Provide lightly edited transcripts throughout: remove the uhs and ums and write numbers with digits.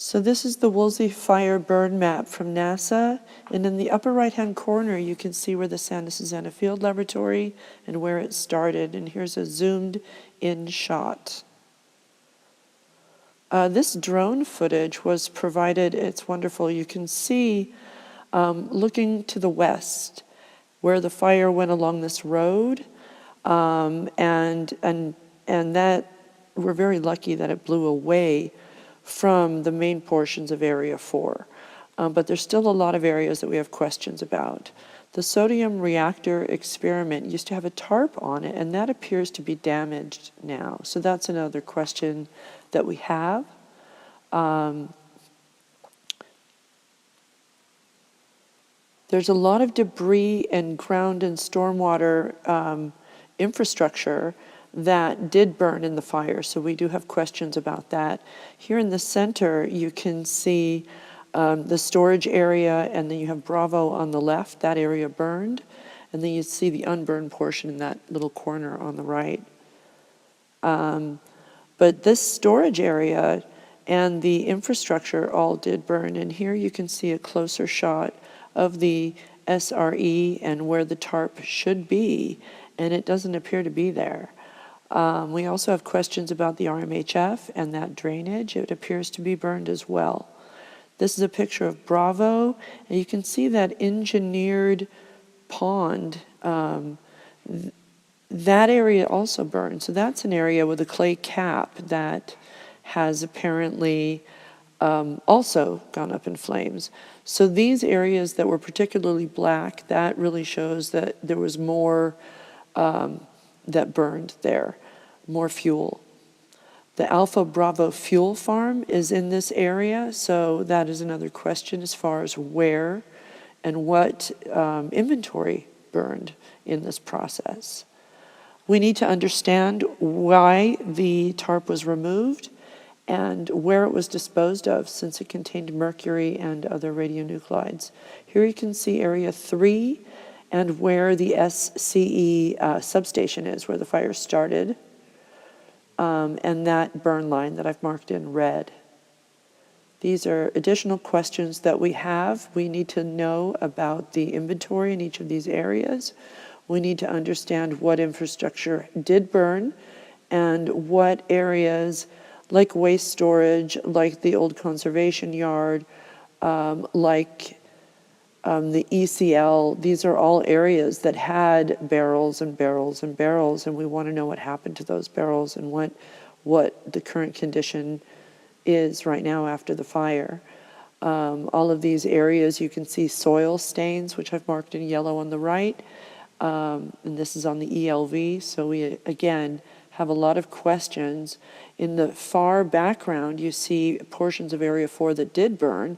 So this is the Woolsey Fire burn map from NASA, and in the upper right-hand corner you can see where the SantaSusana Field Laboratory and where it started, and here's a zoomed-in shot. This drone footage was provided, it's wonderful, you can see looking to the west where the fire went along this road, and that we're very lucky that it blew away from the main portions of Area 4. But there's still a lot of areas that we have questions about. The sodium reactor experiment used to have a tarp on it, and that appears to be damaged now. So that's another question that we have. There's a lot of debris and ground and stormwater infrastructure that did burn in the fire, so we do have questions about that. Here in the center, you can see the storage area, and then you have Bravo on the left, that area burned, and then you see the unburned portion in that little corner on the right. But this storage area and the infrastructure all did burn, and here you can see a closer shot of the SRE and where the tarp should be, and it doesn't appear to be there. We also have questions about the RMHF and that drainage. It appears to be burned as well. This is a picture of Bravo, and you can see that engineered pond. That area also burned. So that's an area with a clay cap that has apparently also gone up in flames. So these areas that were particularly black, that really shows that there was more that burned there, more fuel. The Alpha Bravo fuel farm is in this area, so that is another question as far as where and what inventory burned in this process. We need to understand why the tarp was removed and where it was disposed of, since it contained mercury and other radionuclides. Here you can see Area 3 and where the SCE substation is, where the fire started, and that burn line that I've marked in red. These are additional questions that we have. We need to know about the inventory in each of these areas. We need to understand what infrastructure did burn and what areas, like waste storage, like the old conservation yard, like the ECL, these are all areas that had barrels and barrels and barrels, and we want to know what happened to those barrels and what the current condition is right now after the fire. All of these areas, you can see soil stains, which I've marked in yellow on the right, and this is on the ELV, so we, again, have a lot of questions. In the far background, you see portions of Area 4 that did burn.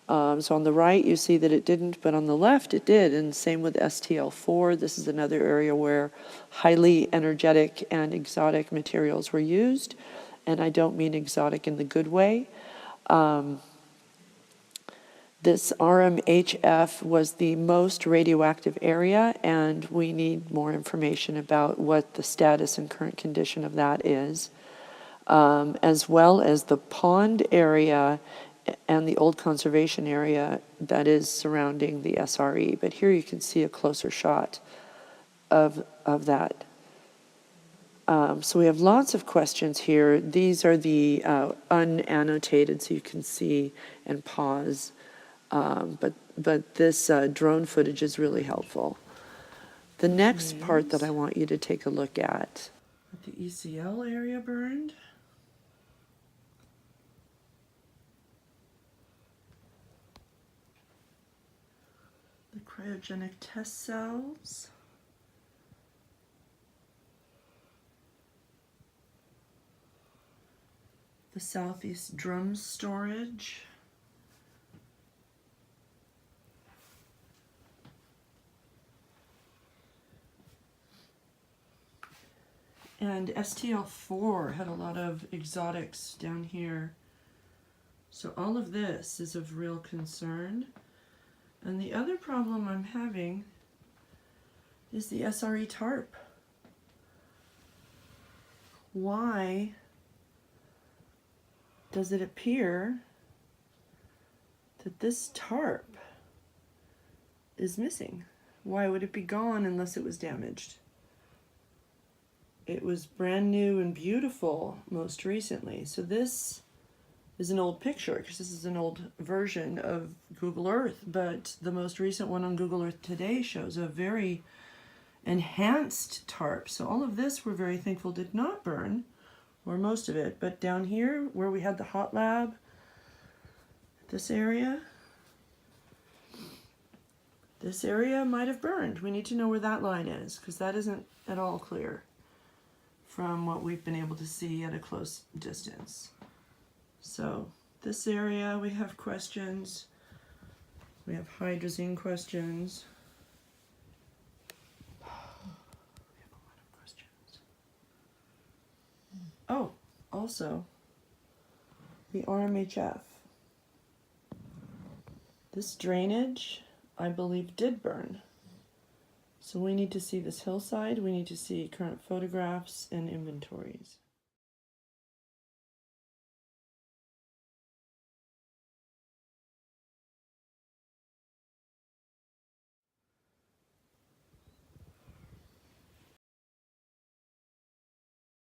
So on the right, you see that it didn't, but on the left, it did, and same with STL4. This is another area where highly energetic and exotic materials were used, and I don't mean exotic in the good way. This RMHF was the most radioactive area, and we need more information about what the status and current condition of that is, as well as the pond area and the old conservation area that is surrounding the SRE. But here you can see a closer shot of that. So we have lots of questions here. These are the unannotated, so you can see and pause. But this drone footage is really helpful. The next part that I want you to take a look at. The ECL area burned. The cryogenic test cells. The southeast drum storage. And STL4 had a lot of exotics down here. So all of this is of real concern. And the other problem I'm having is the SRE Tarp. Why does it appear that this tarp is missing. Why would it be gone unless it was damaged? It was brand new and beautiful most recently. So this is an old picture, because this is an old version of Google Earth, but the most recent one on Google Earth today shows a very enhanced tarp. So all of this, we're very thankful, did not burn, or most of it. But down here where we had the hot lab, this area might have burned. We need to know where that line is, because that isn't at all clear from what we've been able to see at a close distance. So this area, we have questions. We have hydrazine questions. We have a lot of questions. Oh, also, the RMHF. This drainage, I believe, did burn. So we need to see this hillside. We need to see current photographs and inventories.